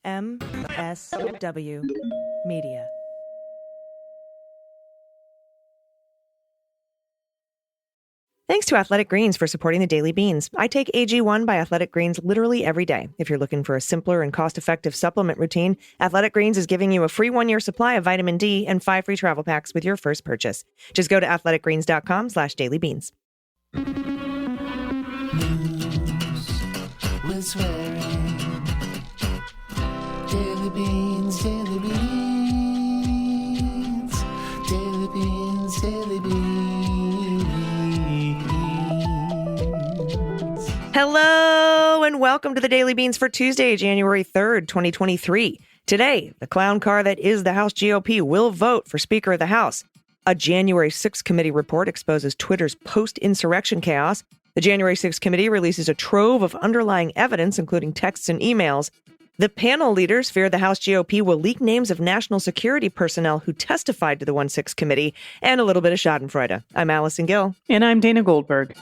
MSW Media. Thanks to Athletic Greens for supporting the Daily Beans. I take AG1 by Athletic Greens literally every day. If you're looking for a simpler and cost-effective supplement routine, Athletic Greens is giving you a free 1-year supply of vitamin D and 5 free travel packs with your first purchase. Just go to athleticgreens.com/dailybeans. News with swearing. Daily Beans, Daily Beans. Daily Beans, Daily Beans. Hello and welcome to the Daily Beans for Tuesday, January 3rd, 2023. Today, the clown car that is the House GOP will vote for Speaker of the House. A January 6th committee report exposes Twitter's post-insurrection chaos. The January 6th committee releases a trove of underlying evidence, including texts and emails. The panel leaders fear the House GOP will leak names of national security personnel who testified to the 1-6 committee, and a little bit of schadenfreude. I'm Allison Gill. And I'm Dana Goldberg.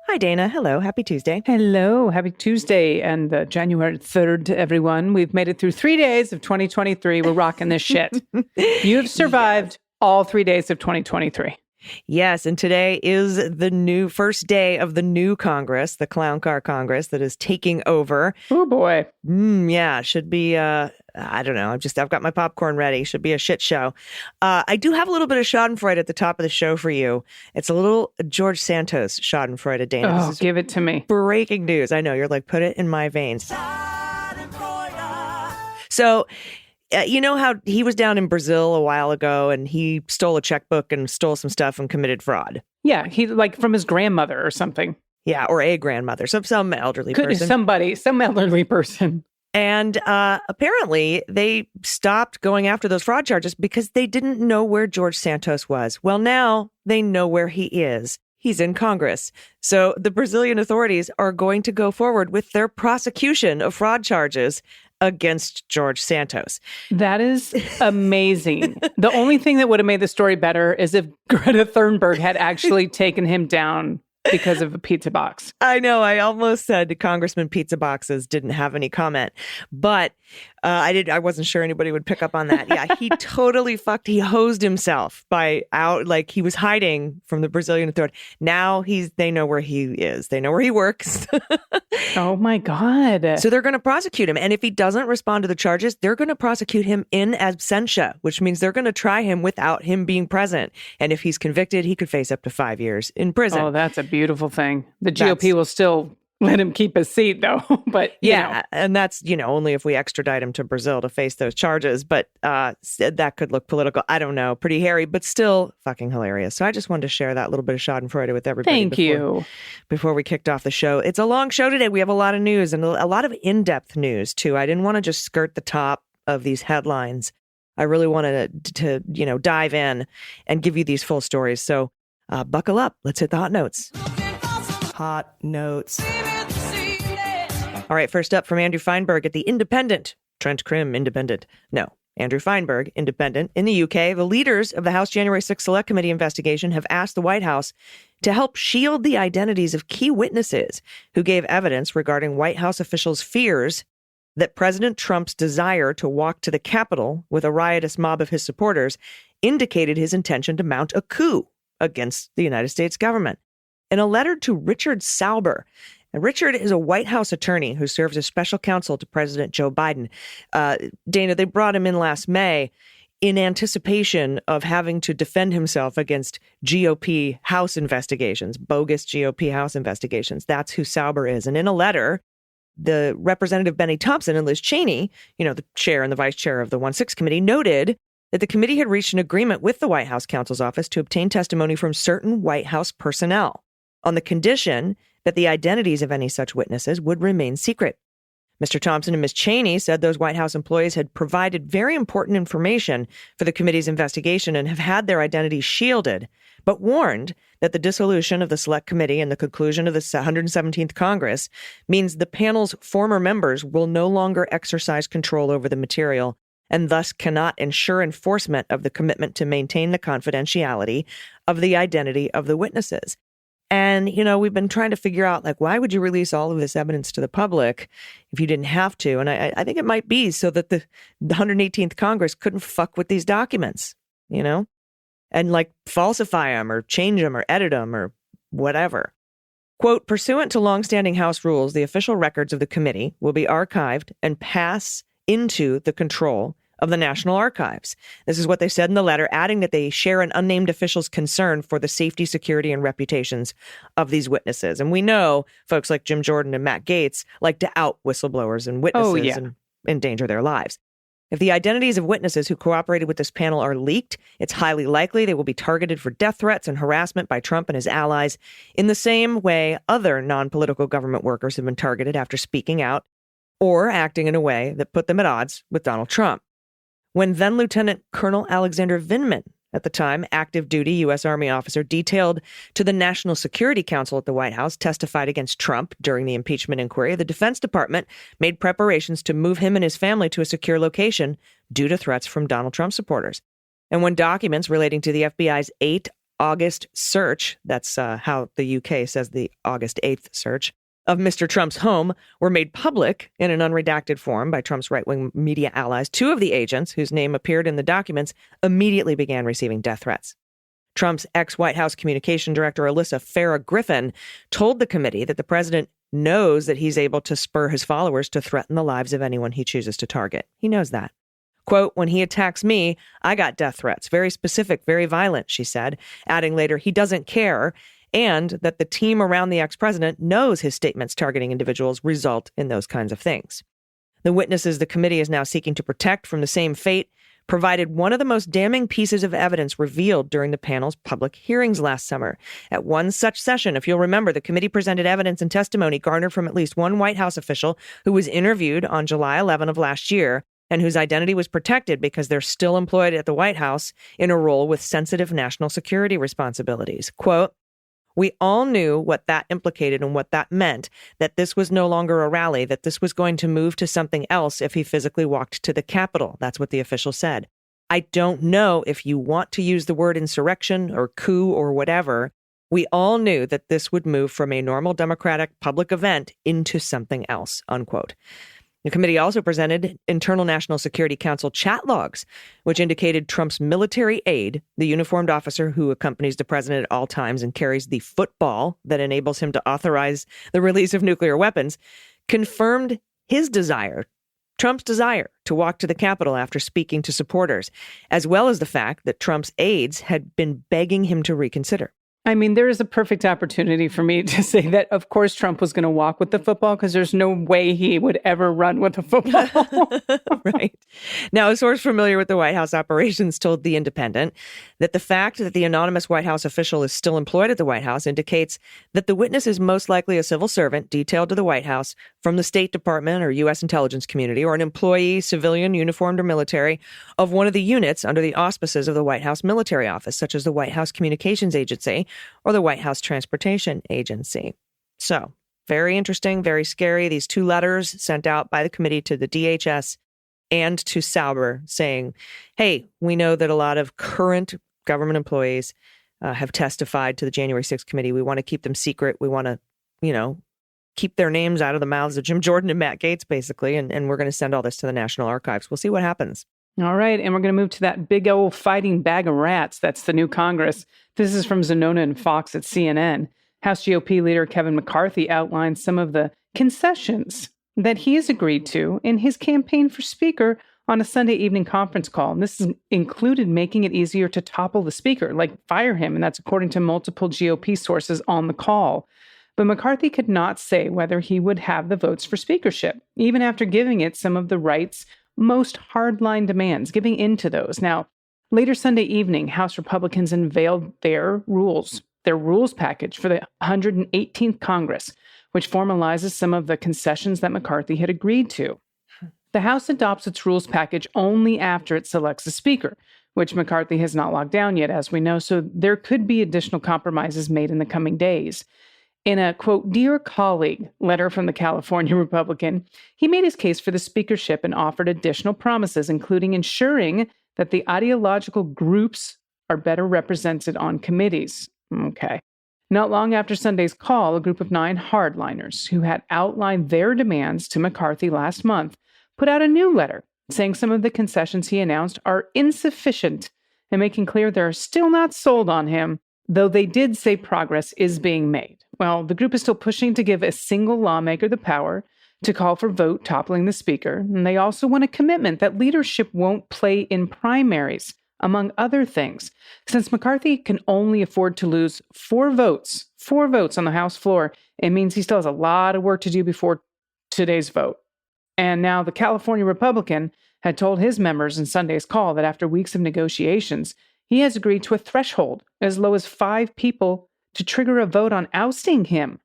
Hi, Dana. Hello. Happy Tuesday. Hello. Happy Tuesday and January 3rd to everyone. We've made it through 3 days of 2023. We're rocking this shit. You have survived all 3 days of 2023. Yes, and today is the first day of the new Congress, the Clown Car Congress that is taking over. Oh, boy. Yeah, should be, I don't know. I've got my popcorn ready. Should be a shit show. I do have a little bit of schadenfreude at the top of the show for you. It's a little George Santos schadenfreude, Dana. Oh, give it to me. Breaking news. I know, you're like, put it in my veins. So, you know how he was down in Brazil a while ago and he stole a checkbook and stole some stuff and committed fraud? Yeah, he like from his grandmother or something. Yeah, or a grandmother, some elderly person. Some elderly person. And apparently they stopped going after those fraud charges because they didn't know where George Santos was. Well, now they know where he is. He's in Congress. So the Brazilian authorities are going to go forward with their prosecution of fraud charges against George Santos. That is amazing. The only thing that would have made the story better is if Greta Thunberg had actually taken him down because of a pizza box. I know. I almost said Congressman Pizza Boxes didn't have any comment, but I wasn't sure anybody would pick up on that. Yeah, he totally he hosed himself like he was hiding from the Brazilian authority. Now they know where he is. They know where he works. Oh my God. So they're going to prosecute him. And if he doesn't respond to the charges, they're going to prosecute him in absentia, which means they're going to try him without him being present. And if he's convicted, he could face up to 5 years in prison. Oh, that's a beautiful thing. The GOP will still let him keep his seat, though. But yeah, and that's, only if we extradite him to Brazil to face those charges. But that could look political. I don't know. Pretty hairy, but still fucking hilarious. So I just wanted to share that little bit of schadenfreude with everybody. Thank you. Before we kicked off the show. It's a long show today. We have a lot of news and a lot of in-depth news, too. I didn't want to just skirt the top of these headlines. I really wanted to dive in and give you these full stories. So buckle up. Let's hit the hot notes. Hot notes. All right, first up from Andrew Feinberg at The Independent. Trent Crimm, Independent. No, Andrew Feinberg, Independent. In the UK, the leaders of the House January 6th Select Committee investigation have asked the White House to help shield the identities of key witnesses who gave evidence regarding White House officials' fears that President Trump's desire to walk to the Capitol with a riotous mob of his supporters indicated his intention to mount a coup against the United States government. In a letter to Richard Sauber, and Richard is a White House attorney who serves as special counsel to President Joe Biden. Dana, they brought him in last May in anticipation of having to defend himself against GOP House investigations, bogus GOP House investigations. That's who Sauber is. And in a letter, the Representative Benny Thompson and Liz Cheney, the chair and the vice chair of the 1-6 committee, noted that the committee had reached an agreement with the White House counsel's office to obtain testimony from certain White House personnel on the condition that the identities of any such witnesses would remain secret. Mr. Thompson and Ms. Cheney said those White House employees had provided very important information for the committee's investigation and have had their identities shielded, but warned that the dissolution of the Select Committee and the conclusion of the 117th Congress means the panel's former members will no longer exercise control over the material and thus cannot ensure enforcement of the commitment to maintain the confidentiality of the identity of the witnesses. And, we've been trying to figure out, why would you release all of this evidence to the public if you didn't have to? And I think it might be so that the 118th Congress couldn't fuck with these documents, and falsify them or change them or edit them or whatever. Quote, pursuant to longstanding House rules, the official records of the committee will be archived and pass into the control of the National Archives. This is what they said in the letter, adding that they share an unnamed official's concern for the safety, security, and reputations of these witnesses. And we know folks like Jim Jordan and Matt Gaetz like to out whistleblowers and witnesses and endanger their lives. If the identities of witnesses who cooperated with this panel are leaked, it's highly likely they will be targeted for death threats and harassment by Trump and his allies in the same way other non-political government workers have been targeted after speaking out or acting in a way that put them at odds with Donald Trump. When then Lieutenant Colonel Alexander Vindman, at the time active duty U.S. Army officer detailed to the National Security Council at the White House, testified against Trump during the impeachment inquiry, the Defense Department made preparations to move him and his family to a secure location due to threats from Donald Trump supporters. And when documents relating to the FBI's 8 August search, that's how the UK says the August 8th search, of Mr. Trump's home were made public in an unredacted form by Trump's right-wing media allies, 2 of the agents whose name appeared in the documents immediately began receiving death threats. Trump's ex-White House communication director, Alyssa Farah Griffin, told the committee that the president knows that he's able to spur his followers to threaten the lives of anyone he chooses to target. He knows that. Quote, when he attacks me, I got death threats, very specific, very violent, she said, adding later, he doesn't care, and that the team around the ex-president knows his statements targeting individuals result in those kinds of things. The witnesses the committee is now seeking to protect from the same fate provided one of the most damning pieces of evidence revealed during the panel's public hearings last summer. At one such session, if you'll remember, the committee presented evidence and testimony garnered from at least one White House official who was interviewed on July 11 of last year and whose identity was protected because they're still employed at the White House in a role with sensitive national security responsibilities. Quote, we all knew what that implicated and what that meant, that this was no longer a rally, that this was going to move to something else if he physically walked to the Capitol. That's what the official said. I don't know if you want to use the word insurrection or coup or whatever. We all knew that this would move from a normal democratic public event into something else, unquote. The committee also presented Internal National Security Council chat logs, which indicated Trump's military aide, the uniformed officer who accompanies the president at all times and carries the football that enables him to authorize the release of nuclear weapons, confirmed his desire, Trump's desire, to walk to the Capitol after speaking to supporters, as well as the fact that Trump's aides had been begging him to reconsider. I mean, there is a perfect opportunity for me to say that, of course, Trump was going to walk with the football because there's no way he would ever run with a football. Right. Now, a source familiar with the White House operations told The Independent that the fact that the anonymous White House official is still employed at the White House indicates that the witness is most likely a civil servant detailed to the White House from the State Department or U.S. intelligence community, or an employee, civilian, uniformed, or military, of one of the units under the auspices of the White House Military Office, such as the White House Communications Agency or the White House Transportation Agency. So, very interesting, very scary. These 2 letters sent out by the committee to the DHS and to Sauber saying, hey, we know that a lot of current government employees have testified to the January 6th committee. We want to keep them secret. We want to, keep their names out of the mouths of Jim Jordan and Matt Gaetz, basically. And we're going to send all this to the National Archives. We'll see what happens. All right. And we're going to move to that big old fighting bag of rats. That's the new Congress. This is from Zanona and Fox at CNN. House GOP leader Kevin McCarthy outlined some of the concessions that he has agreed to in his campaign for Speaker on a Sunday evening conference call. And this included making it easier to topple the Speaker, like fire him. And that's according to multiple GOP sources on the call. But McCarthy could not say whether he would have the votes for speakership, even after giving it some of the right's most hardline demands, giving in to those. Now, later Sunday evening, House Republicans unveiled their rules package for the 118th Congress, which formalizes some of the concessions that McCarthy had agreed to. The House adopts its rules package only after it selects a speaker, which McCarthy has not locked down yet, as we know, so there could be additional compromises made in the coming days. In a, quote, Dear Colleague letter from the California Republican, he made his case for the speakership and offered additional promises, including ensuring that the ideological groups are better represented on committees. Okay. Not long after Sunday's call, a group of 9 hardliners who had outlined their demands to McCarthy last month put out a new letter saying some of the concessions he announced are insufficient and making clear they're still not sold on him, though they did say progress is being made. Well, the group is still pushing to give a single lawmaker the power to call for vote toppling the speaker, and they also want a commitment that leadership won't play in primaries, among other things. Since McCarthy can only afford to lose 4 votes on the House floor, it means he still has a lot of work to do before today's vote. And now the California Republican had told his members in Sunday's call that after weeks of negotiations, he has agreed to a threshold as low as 5 people to trigger a vote on ousting him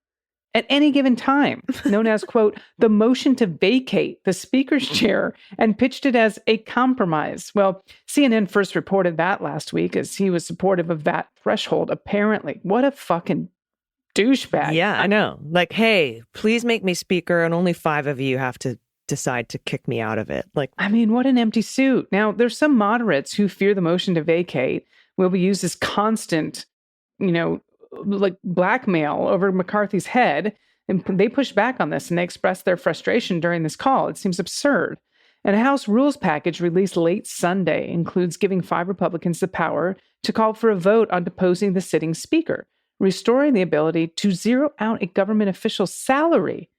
at any given time, known as, quote, the motion to vacate the speaker's chair, and pitched it as a compromise. Well, CNN first reported that last week as he was supportive of that threshold, apparently. What a fucking douchebag. Yeah, I know. Like, hey, please make me speaker, and only 5 of you have to decide to kick me out of it. Like, I mean, what an empty suit. Now, there's some moderates who fear the motion to vacate will be used as constant, like blackmail over McCarthy's head. And they pushed back on this and they expressed their frustration during this call. It seems absurd. And a House rules package released late Sunday includes giving 5 Republicans the power to call for a vote on deposing the sitting speaker, restoring the ability to zero out a government official's salary,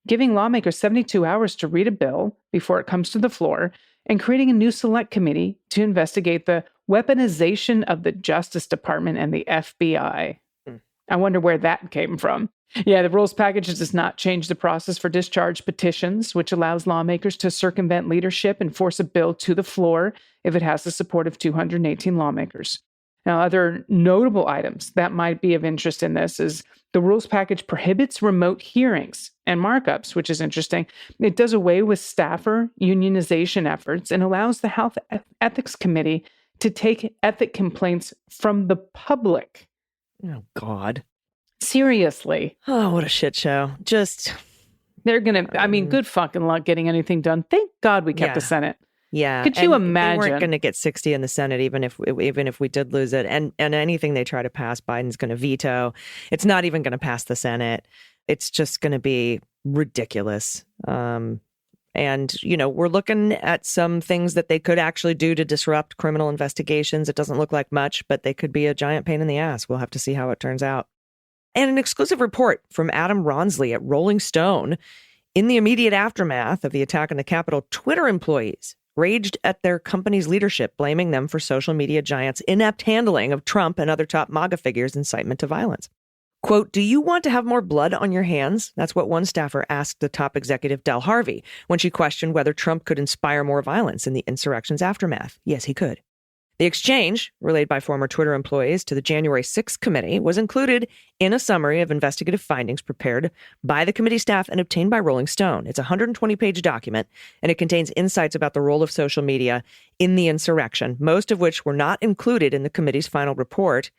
giving lawmakers 72 hours to read a bill before it comes to the floor, and creating a new select committee to investigate the weaponization of the Justice Department and the FBI. I wonder where that came from. Yeah, the rules package does not change the process for discharge petitions, which allows lawmakers to circumvent leadership and force a bill to the floor if it has the support of 218 lawmakers. Now, other notable items that might be of interest in this is the rules package prohibits remote hearings and markups, which is interesting. It does away with staffer unionization efforts and allows the Health Ethics Committee to take ethic complaints from the public. oh, God. Seriously. Oh, what a shit show. Just, They're going to, good fucking luck getting anything done. Thank God we kept the Senate. yeah. Could you and imagine? They weren't going to get 60 in the Senate, even if we did lose it. And anything they try to pass, Biden's going to veto. It's not even going to pass the Senate. It's just going to be ridiculous. And, we're looking at some things that they could actually do to disrupt criminal investigations. It doesn't look like much, but they could be a giant pain in the ass. We'll have to see how it turns out. And an exclusive report from Adam Ronsley at Rolling Stone. In the immediate aftermath of the attack on the Capitol, Twitter employees raged at their company's leadership, blaming them for social media giants' inept handling of Trump and other top MAGA figures' incitement to violence. Quote, do you want to have more blood on your hands? That's what one staffer asked the top executive Del Harvey when she questioned whether Trump could inspire more violence in the insurrection's aftermath. Yes, he could. The exchange, relayed by former Twitter employees to the January 6th committee, was included in a summary of investigative findings prepared by the committee staff and obtained by Rolling Stone. It's a 120-page document, and it contains insights about the role of social media in the insurrection, most of which were not included in the committee's final report.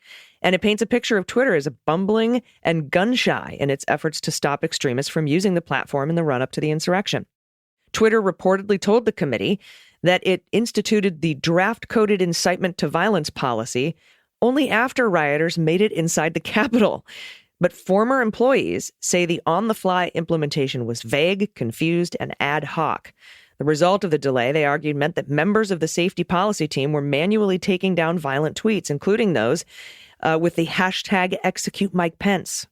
And it paints a picture of Twitter as a bumbling and gun shy in its efforts to stop extremists from using the platform in the run-up to the insurrection. Twitter reportedly told the committee that it instituted the draft-coded incitement to violence policy only after rioters made it inside the Capitol. But former employees say the on-the-fly implementation was vague, confused, and ad hoc. The result of the delay, they argued, meant that members of the safety policy team were manually taking down violent tweets, including those with the hashtag execute Mike Pence.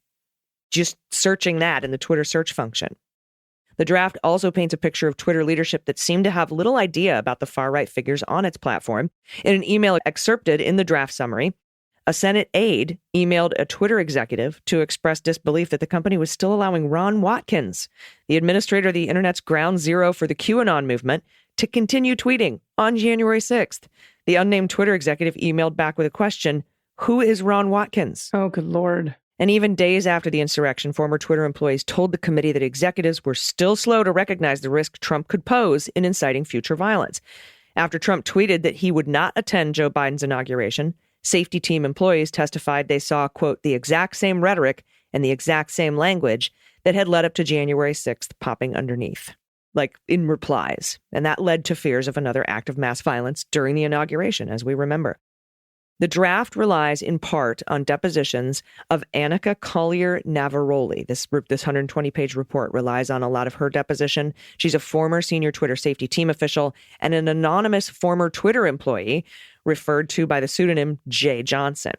Just searching that in the Twitter search function. The draft also paints a picture of Twitter leadership that seemed to have little idea about the far-right figures on its platform. In an email excerpted in the draft summary, a Senate aide emailed a Twitter executive to express disbelief that the company was still allowing Ron Watkins, the administrator of the internet's ground zero for the QAnon movement, to continue tweeting on January 6th. The unnamed Twitter executive emailed back with a question, who is Ron Watkins? Oh, good Lord. And even days after the insurrection, former Twitter employees told the committee that executives were still slow to recognize the risk Trump could pose in inciting future violence. After Trump tweeted that he would not attend Joe Biden's inauguration, safety team employees testified they saw, quote, the exact same rhetoric and the exact same language that had led up to January 6th popping underneath, like in replies. And that led to fears of another act of mass violence during the inauguration, as we remember. The draft relies in part on depositions of Annika Collier-Navaroli. This 120-page report relies on a lot of her deposition. She's a former senior Twitter safety team official and an anonymous former Twitter employee referred to by the pseudonym Jay Johnson.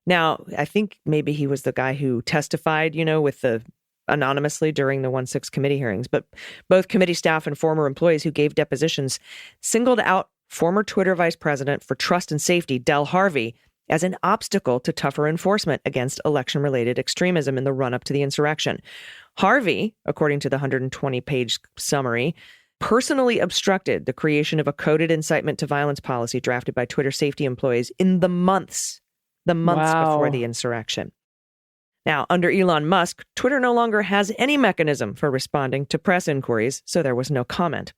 Now, I think maybe he was the guy who testified, with the anonymously during the 1-6 committee hearings. But both committee staff and former employees who gave depositions singled out former Twitter vice president for trust and safety, Del Harvey, as an obstacle to tougher enforcement against election-related extremism in the run-up to the insurrection. Harvey, according to the 120-page summary, personally obstructed the creation of a coded incitement to violence policy drafted by Twitter safety employees in the months before the insurrection. Now, under Elon Musk, Twitter no longer has any mechanism for responding to press inquiries, so there was no comment.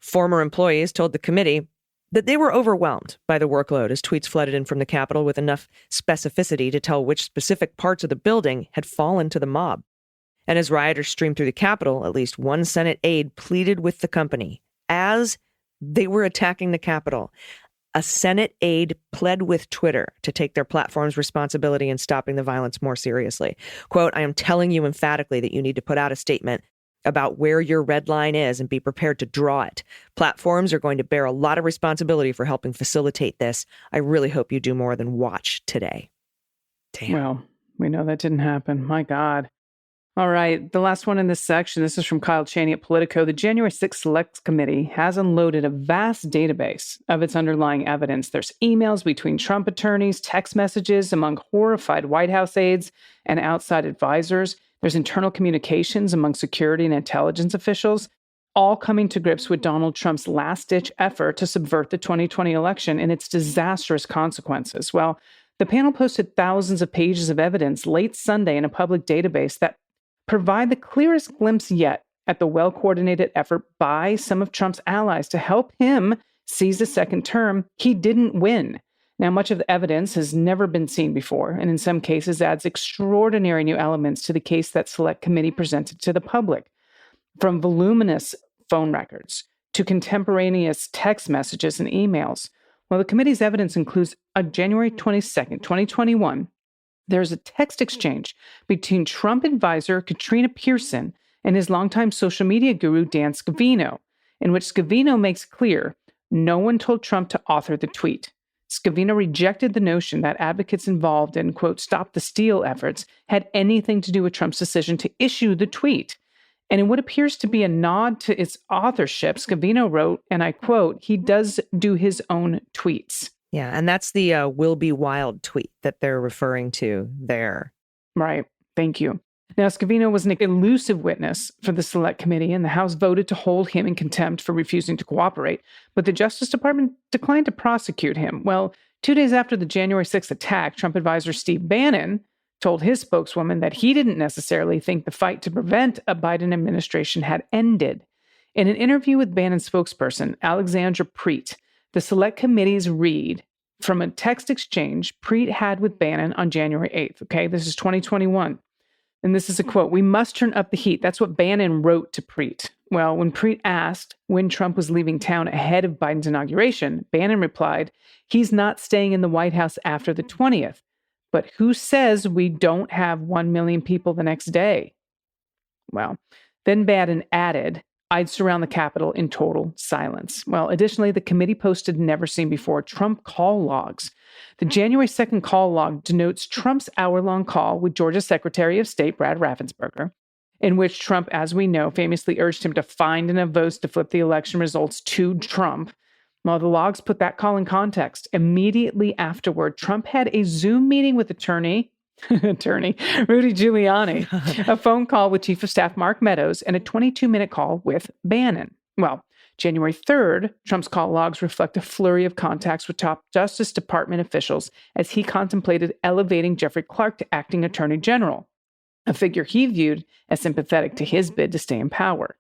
Former employees told the committee that they were overwhelmed by the workload as tweets flooded in from the Capitol with enough specificity to tell which specific parts of the building had fallen to the mob. And as rioters streamed through the Capitol, at least one Senate aide pleaded with the company as they were attacking the Capitol. A Senate aide pled with Twitter to take their platform's responsibility in stopping the violence more seriously. Quote, "I am telling you emphatically that you need to put out a statement about where your red line is and be prepared to draw it. Platforms are going to bear a lot of responsibility for helping facilitate this. I really hope you do more than watch today." Damn. Well, we know that didn't happen. My God. All right, the last one in this section, this is from Kyle Chaney at Politico. The January 6th Select Committee has unloaded a vast database of its underlying evidence. There's emails between Trump attorneys, text messages among horrified White House aides and outside advisors. There's internal communications among security and intelligence officials, all coming to grips with Donald Trump's last-ditch effort to subvert the 2020 election and its disastrous consequences. Well, the panel posted thousands of pages of evidence late Sunday in a public database that provide the clearest glimpse yet at the well-coordinated effort by some of Trump's allies to help him seize a second term he didn't win. Now, much of the evidence has never been seen before, and in some cases adds extraordinary new elements to the case that Select Committee presented to the public. From voluminous phone records to contemporaneous text messages and emails. Well, the committee's evidence includes a January 22nd, 2021, there's a text exchange between Trump advisor Katrina Pearson and his longtime social media guru Dan Scavino, in which Scavino makes clear no one told Trump to author the tweet. Scavino rejected the notion that advocates involved in, quote, "stop the steal" efforts had anything to do with Trump's decision to issue the tweet. And in what appears to be a nod to its authorship, Scavino wrote, and I quote, "he does do his own tweets." Yeah, and that's the "will be wild" tweet that they're referring to there. Right. Thank you. Now, Scavino was an elusive witness for the Select Committee, and the House voted to hold him in contempt for refusing to cooperate, but the Justice Department declined to prosecute him. Well, 2 days after the January 6th attack, Trump advisor Steve Bannon told his spokeswoman that he didn't necessarily think the fight to prevent a Biden administration had ended. In an interview with Bannon's spokesperson, Alexandra Preet, the Select Committee's read from a text exchange Preet had with Bannon on January 8th. Okay, this is 2021. And this is a quote, "We must turn up the heat." That's what Bannon wrote to Preet. Well, when Preet asked when Trump was leaving town ahead of Biden's inauguration, Bannon replied, "He's not staying in the White House after the 20th. But who says we don't have 1 million people the next day?" Well, then Bannon added, "I'd surround the Capitol in total silence." Well, additionally, the committee posted never-seen-before Trump call logs. The January 2nd call log denotes Trump's hour-long call with Georgia Secretary of State Brad Raffensperger, in which Trump, as we know, famously urged him to find enough votes to flip the election results to Trump. Well, the logs put that call in context. Immediately afterward, Trump had a Zoom meeting with attorney Rudy Giuliani, a phone call with Chief of Staff Mark Meadows, and a 22-minute call with Bannon. Well, January 3rd, Trump's call logs reflect a flurry of contacts with top Justice Department officials as he contemplated elevating Jeffrey Clark to acting attorney general, a figure he viewed as sympathetic to his bid to stay in power.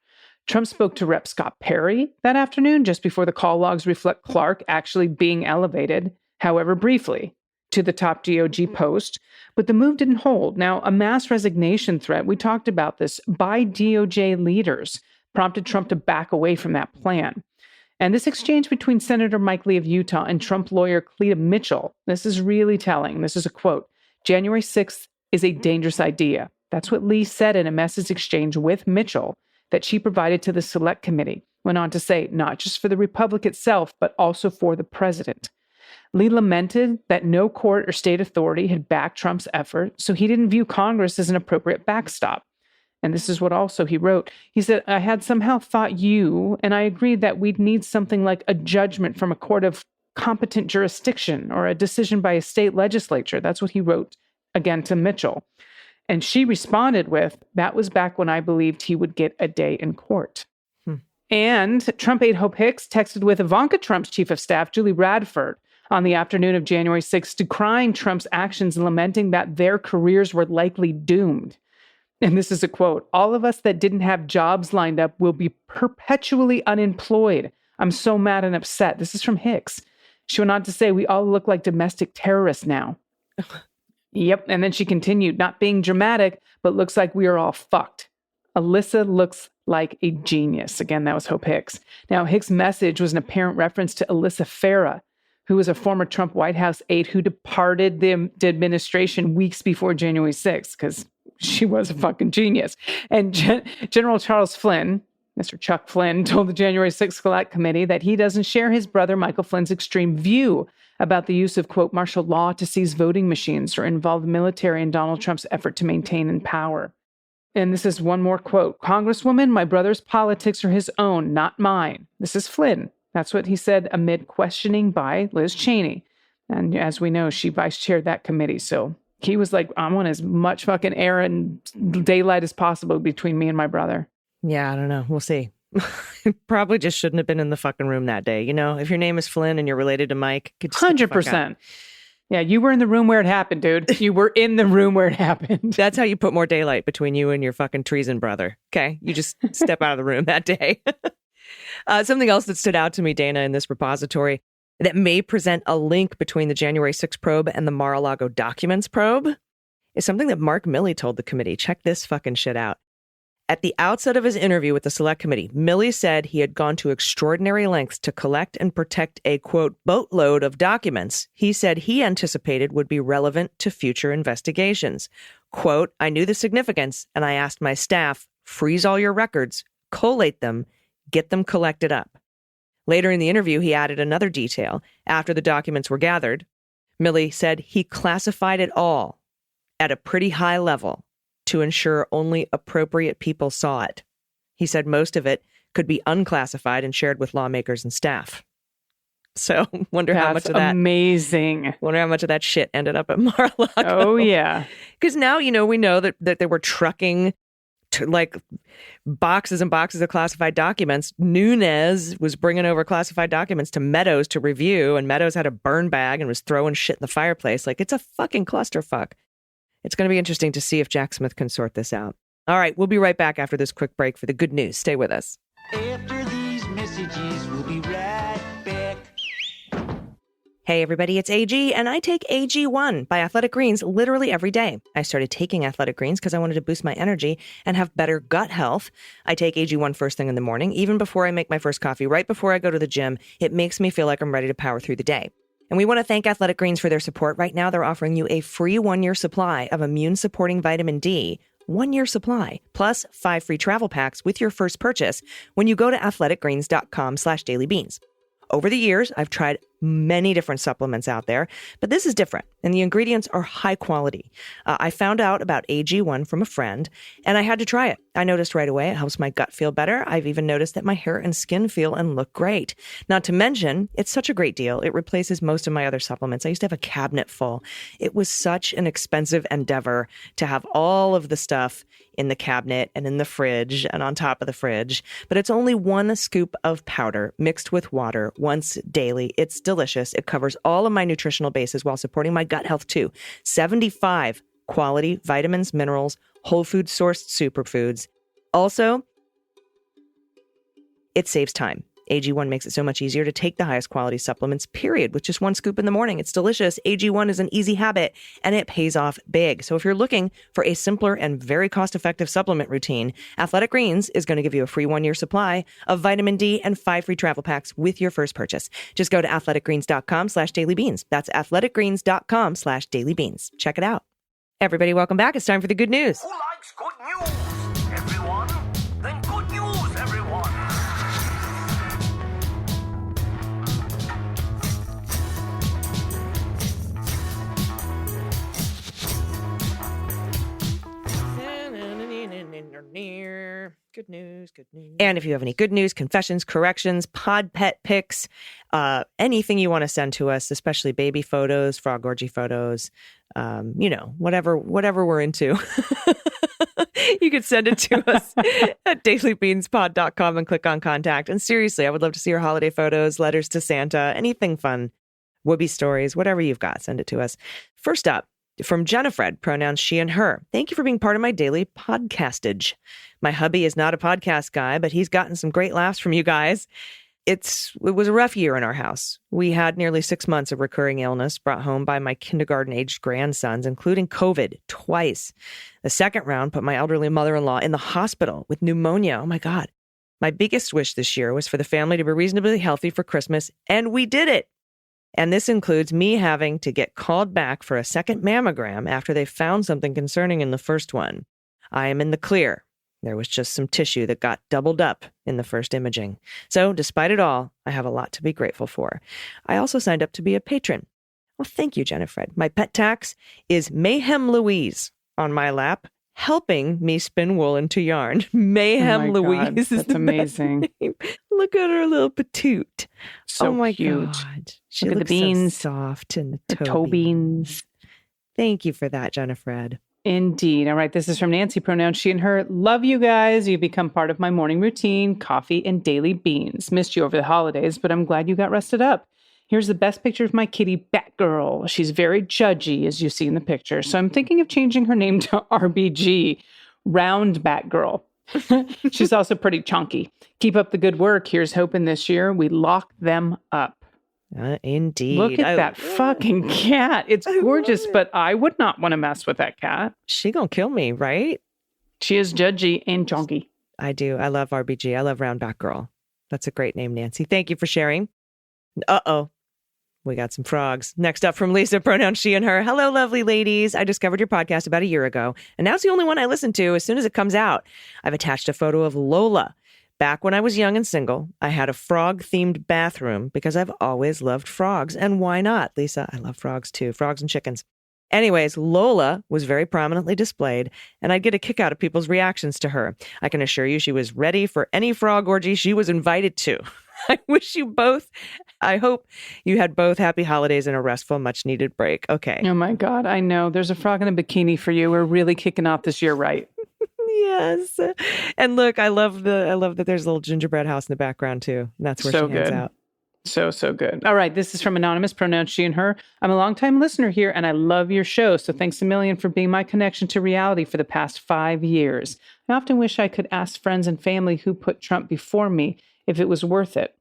Trump spoke to Rep. Scott Perry that afternoon, just before the call logs reflect Clark actually being elevated, however briefly, to the top DOJ post, but the move didn't hold. Now, a mass resignation threat, we talked about this, by DOJ leaders prompted Trump to back away from that plan. And this exchange between Senator Mike Lee of Utah and Trump lawyer Cleta Mitchell, this is really telling. This is a quote. January 6th is a dangerous idea. That's what Lee said in a message exchange with Mitchell that she provided to the Select Committee. Went on to say, not just for the Republic itself, but also for the president. Lee lamented that no court or state authority had backed Trump's effort, so he didn't view Congress as an appropriate backstop. And this is what also he wrote. He said, I had somehow thought you, and I agreed that we'd need something like a judgment from a court of competent jurisdiction or a decision by a state legislature. That's what he wrote again to Mitchell. And she responded with, that was back when I believed he would get a day in court. And Trump aide Hope Hicks texted with Ivanka Trump's chief of staff, Julie Radford, on the afternoon of January 6th, decrying Trump's actions and lamenting that their careers were likely doomed. And this is a quote, all of us that didn't have jobs lined up will be perpetually unemployed. I'm so mad and upset. This is from Hicks. She went on to say, we all look like domestic terrorists now. Yep. And then she continued, not being dramatic, but looks like we are all fucked. Alyssa looks like a genius. Again, that was Hope Hicks. Now, Hicks' message was an apparent reference to Alyssa Farah, who was a former Trump White House aide who departed the administration weeks before January 6th, because she was a fucking genius. And General Charles Flynn, Mr. Chuck Flynn, told the January 6th Select Committee that he doesn't share his brother Michael Flynn's extreme view about the use of, quote, martial law to seize voting machines or involve the military in Donald Trump's effort to maintain in power. And this is one more quote. Congresswoman, my brother's politics are his own, not mine. This is Flynn. That's what he said amid questioning by Liz Cheney. And as we know, she vice chaired that committee. So he was like, I want as much fucking air and daylight as possible between me and my brother. Yeah, I don't know. We'll see. Probably just shouldn't have been in the fucking room that day. You know, if your name is Flynn and you're related to Mike, 100%. Yeah, you were in the room where it happened, dude. You were in the room where it happened. That's how you put more daylight between you and your fucking treason brother. Okay? You just step out of the room that day. Something else that stood out to me, Dana, in this repository that may present a link between the January 6th probe and the Mar-a-Lago documents probe is something that Mark Milley told the committee. Check this fucking shit out. At the outset of his interview with the Select Committee, Milley said he had gone to extraordinary lengths to collect and protect a, quote, boatload of documents he said he anticipated would be relevant to future investigations. Quote, I knew the significance, and I asked my staff, freeze all your records, collate them, get them collected up. Later in the interview, he added another detail. After the documents were gathered, Milley said he classified it all at a pretty high level to ensure only appropriate people saw it. He said most of it could be unclassified and shared with lawmakers and staff. So wonder how much of that amazing. Wonder how much of that shit ended up at Mar-a-Lago. Oh yeah, because now we know that they were trucking like boxes and boxes of classified documents. Nunes was bringing over classified documents to Meadows to review, and Meadows had a burn bag and was throwing shit in the fireplace. Like, it's a fucking clusterfuck. It's going to be interesting to see if Jack Smith can sort this out. All right, we'll be right back after this quick break for the good news. Stay with us. After these messages, we'll be right back. Hey everybody, it's AG, and I take AG1 by Athletic Greens literally every day. I started taking Athletic Greens because I wanted to boost my energy and have better gut health. I take AG1 first thing in the morning, even before I make my first coffee, right before I go to the gym. It makes me feel like I'm ready to power through the day. And we want to thank Athletic Greens for their support. Right now, they're offering you a free 1-year supply of immune-supporting vitamin D, 1-year supply, plus 5 free travel packs with your first purchase when you go to athleticgreens.com/dailybeans. Over the years, I've tried many different supplements out there, but this is different, and the ingredients are high quality. I found out about AG1 from a friend, and I had to try it. I noticed right away it helps my gut feel better. I've even noticed that my hair and skin feel and look great. Not to mention, it's such a great deal. It replaces most of my other supplements. I used to have a cabinet full. It was such an expensive endeavor to have all of the stuff in the cabinet and in the fridge and on top of the fridge. But it's only 1 scoop of powder mixed with water once daily. It's delicious. It covers all of my nutritional bases while supporting my gut health too. 75 quality vitamins, minerals, whole food sourced superfoods. Also, it saves time. AG1 makes it so much easier to take the highest quality supplements, period, with just one scoop in the morning. It's delicious. AG1 is an easy habit, and it pays off big. So if you're looking for a simpler and very cost-effective supplement routine, Athletic Greens is going to give you a free 1-year supply of vitamin D and 5 free travel packs with your first purchase. Just go to athleticgreens.com/dailybeans. That's athleticgreens.com/dailybeans. Check it out. Everybody, welcome back. It's time for the good news. Who likes good news? Everyone? Then good news, everyone! Good news, good news. And if you have any good news, confessions, corrections, pod pet pics, anything you want to send to us, especially baby photos, frog orgy photos, whatever we're into. You could send it to us at dailybeanspod.com and click on contact. And seriously, I would love to see your holiday photos, letters to Santa, anything fun, whoopee stories, whatever you've got, send it to us. First up, from Jennifer, pronouns she and her. Thank you for being part of my daily podcastage. My hubby is not a podcast guy, but he's gotten some great laughs from you guys. It was a rough year in our house. We had nearly 6 months of recurring illness brought home by my kindergarten-aged grandsons, including COVID twice. The second round put my elderly mother-in-law in the hospital with pneumonia. Oh, my God. My biggest wish this year was for the family to be reasonably healthy for Christmas, and we did it. And this includes me having to get called back for a second mammogram after they found something concerning in the first one. I am in the clear. There was just some tissue that got doubled up in the first imaging. So despite it all, I have a lot to be grateful for. I also signed up to be a patron. Well, thank you, Jennifer. My pet tax is Mayhem Louise on my lap, helping me spin wool into yarn. Mayhem Louise is that's amazing. Name. Look at her little patoot. So oh my cute. God. She Look at looks the beans. so soft and The toe beans. Thank you for that, Jennifer. Indeed. All right. This is from Nancy, pronouns she and her. Love you guys. You've become part of my morning routine, coffee and daily beans. Missed you over the holidays, but I'm glad you got rested up. Here's the best picture of my kitty, Batgirl. She's very judgy, as you see in the picture. So I'm thinking of changing her name to RBG, Round Batgirl. She's also pretty chunky. Keep up the good work. Here's hoping this year we lock them up. Indeed. Look at that fucking cat. It's gorgeous, but I would not want to mess with that cat. She gonna kill me, right? She is judgy and chunky. I do. I love RBG. I love Round Batgirl. That's a great name, Nancy. Thank you for sharing. Uh-oh. We got some frogs. Next up from Lisa, pronouns she and her. Hello, lovely ladies. I discovered your podcast about a year ago, and now it's the only one I listen to as soon as it comes out. I've attached a photo of Lola. Back when I was young and single, I had a frog-themed bathroom because I've always loved frogs. And why not, Lisa? I love frogs too. Frogs and chickens. Anyways, Lola was very prominently displayed, and I'd get a kick out of people's reactions to her. I can assure you she was ready for any frog orgy she was invited to. I hope you had both happy holidays and a restful, much-needed break. Okay. Oh, my God. I know. There's a frog in a bikini for you. We're really kicking off this year right. Yes. And look, I love that there's a little gingerbread house in the background too. And that's where she hangs out. So good. All right. This is from Anonymous, pronouns she and her. I'm a longtime listener here and I love your show. So thanks a million for being my connection to reality for the past 5 years. I often wish I could ask friends and family who put Trump before me if it was worth it.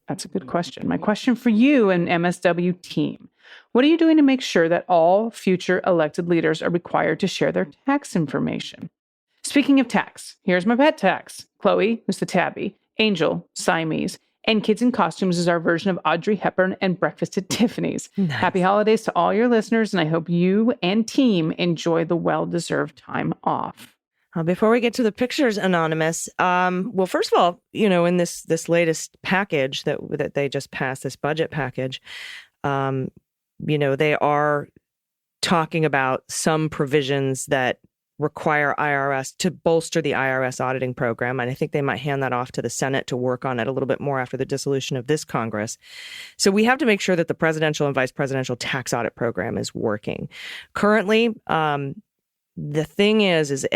That's a good question. My question for you and MSW team. What are you doing to make sure that all future elected leaders are required to share their tax information? Speaking of tax, here's my pet tax. Chloe, who's the tabby, Angel, Siamese, and Kids in Costumes is our version of Audrey Hepburn and Breakfast at Tiffany's. Nice. Happy holidays to all your listeners, and I hope you and team enjoy the well-deserved time off. Before we get to the pictures, Anonymous, well, first of all, in this latest package that they just passed, this budget package, they are talking about some provisions that require IRS to bolster the IRS auditing program. And I think they might hand that off to the Senate to work on it a little bit more after the dissolution of this Congress. So we have to make sure that the presidential and vice presidential tax audit program is working. Currently, the thing is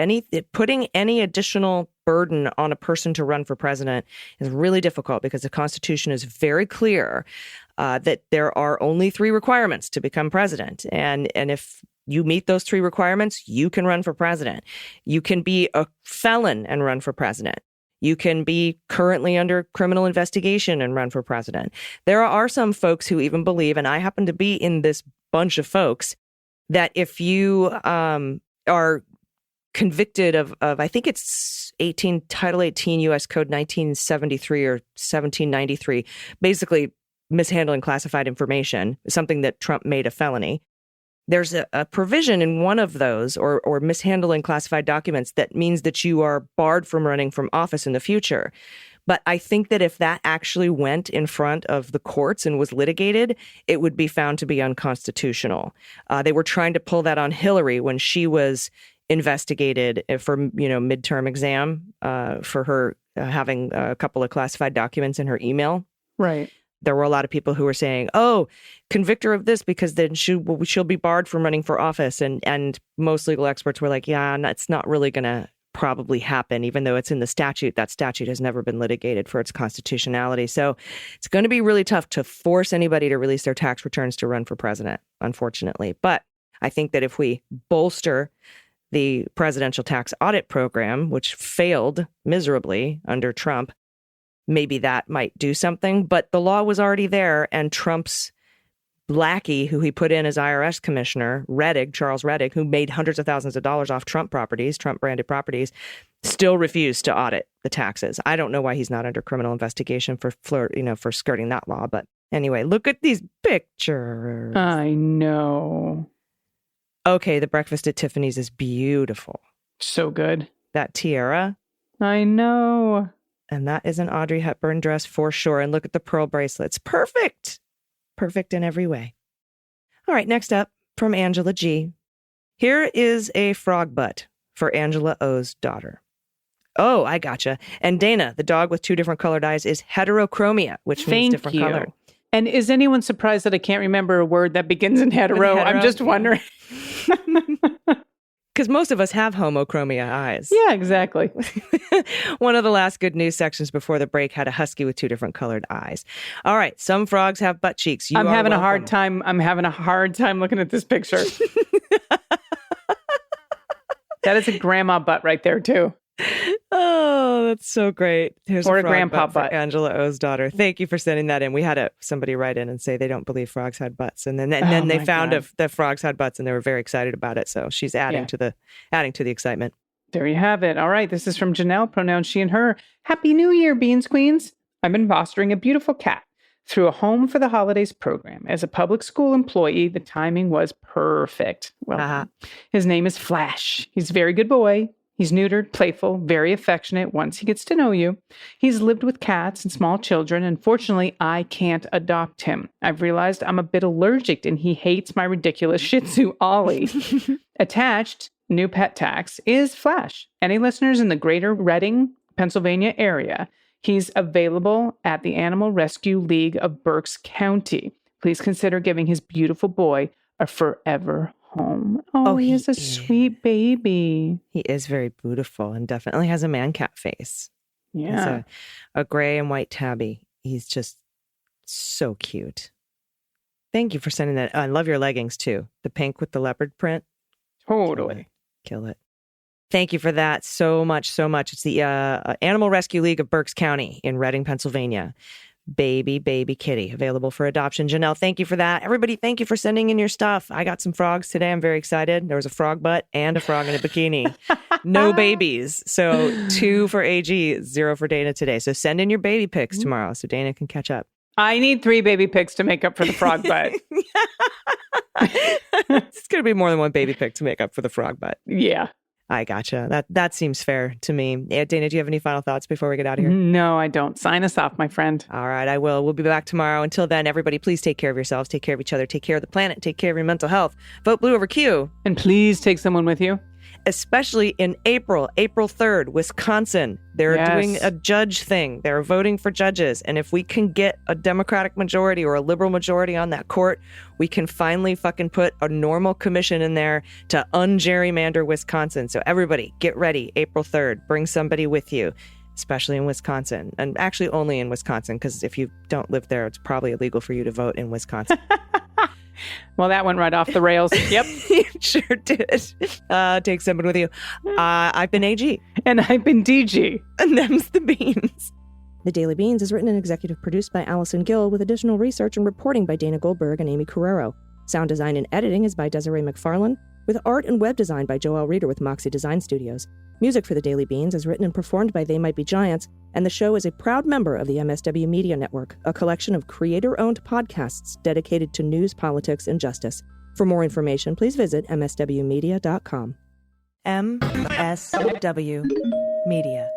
putting any additional burden on a person to run for president is really difficult because the Constitution is very clear that there are only 3 requirements to become president. And if you meet those 3 requirements, you can run for president. You can be a felon and run for president. You can be currently under criminal investigation and run for president. There are some folks who even believe, and I happen to be in this bunch of folks, that if you are convicted of I think it's Title 18 U.S. Code 1973 or 1793, basically mishandling classified information, something that Trump made a felony. There's a provision in one of those, or mishandling classified documents, that means that you are barred from running from office in the future. But I think that if that actually went in front of the courts and was litigated, it would be found to be unconstitutional. They were trying to pull that on Hillary when she was investigated for, midterm exam for her having a couple of classified documents in her email. Right. There were a lot of people who were saying, oh, convict her of this because then she'll be barred from running for office. And most legal experts were like, yeah, it's not really going to probably happen, even though it's in the statute. That statute has never been litigated for its constitutionality. So it's going to be really tough to force anybody to release their tax returns to run for president, unfortunately. But I think that if we bolster the presidential tax audit program, which failed miserably under Trump, maybe that might do something. But the law was already there, and Trump's lackey, who he put in as IRS commissioner, Charles Rettig, who made hundreds of thousands of dollars off Trump-branded properties, still refused to audit the taxes. I don't know why he's not under criminal investigation for skirting that law. But anyway, look at these pictures. I know. Okay, the breakfast at Tiffany's is beautiful. So good. That tiara. I know. And that is an Audrey Hepburn dress for sure. And look at the pearl bracelets. Perfect. Perfect in every way. All right, next up from Angela G. Here is a frog butt for Angela O's daughter. Oh, I gotcha. And Dana, the dog with two different colored eyes, is heterochromia, which means different color. And is anyone surprised that I can't remember a word that begins in hetero? I'm just wondering. Because most of us have homochromia eyes. Yeah, exactly. One of the last good news sections before the break had a husky with two different colored eyes. All right, some frogs have butt cheeks. I'm having a hard time looking at this picture. That is a grandma butt right there, too. Oh, that's so great. Here's or a a grandpa butt. For Angela O's daughter. Thank you for sending that in. We had somebody write in and say they don't believe frogs had butts, and then they found that frogs had butts, and they were very excited about it. So she's adding to the excitement. There you have it. All right, this is from Janelle. Pronouns she and her. Happy New Year, Beans Queens. I've been fostering a beautiful cat through a Home for the Holidays program. As a public school employee, the timing was perfect. Well, his name is Flash. He's a very good boy. He's neutered, playful, very affectionate once he gets to know you. He's lived with cats and small children, and fortunately, I can't adopt him. I've realized I'm a bit allergic, and he hates my ridiculous Shih Tzu, Ollie. Attached, new pet tax, is Flash. Any listeners in the greater Reading, Pennsylvania area, he's available at the Animal Rescue League of Berks County. Please consider giving his beautiful boy a forever home. Oh, he is a sweet baby. He is very beautiful and definitely has a man cat face. Yeah. It's a gray and white tabby. He's just so cute. Thank you for sending that. I love your leggings too. The pink with the leopard print. Totally. Kill it. Thank you for that so much, so much. It's the Animal Rescue League of Berks County in Reading, Pennsylvania. Baby kitty available for adoption. Janelle, thank you for that. Everybody, thank you for sending in your stuff. I got some frogs today. I'm very excited. There was a frog butt and a frog in a bikini. No babies. So 2 for AG, 0 for Dana today. So send in your baby pics tomorrow so Dana can catch up. I need 3 baby pics to make up for the frog butt. It's going to be more than one baby pic to make up for the frog butt. Yeah. I gotcha. That seems fair to me. Yeah, Dana, do you have any final thoughts before we get out of here? No, I don't. Sign us off, my friend. All right, I will. We'll be back tomorrow. Until then, everybody, please take care of yourselves, take care of each other, take care of the planet, take care of your mental health. Vote blue over Q. And please take someone with you. Especially in April 3rd, Wisconsin. They're doing a judge thing. They're voting for judges. And if we can get a Democratic majority or a liberal majority on that court, we can finally fucking put a normal commission in there to ungerrymander Wisconsin. So everybody, get ready. April 3rd. Bring somebody with you, especially in Wisconsin. And actually only in Wisconsin, because if you don't live there, it's probably illegal for you to vote in Wisconsin. Well, that went right off the rails. Yep. You sure did. Take someone with you. I've been AG. And I've been DG. And them's the beans. The Daily Beans is written and executive produced by Allison Gill with additional research and reporting by Dana Goldberg and Amy Carrero. Sound design and editing is by Desiree McFarlane, with art and web design by Joelle Reeder with Moxie Design Studios. Music for The Daily Beans is written and performed by They Might Be Giants, and the show is a proud member of the MSW Media Network, a collection of creator-owned podcasts dedicated to news, politics, and justice. For more information, please visit mswmedia.com. MSW Media.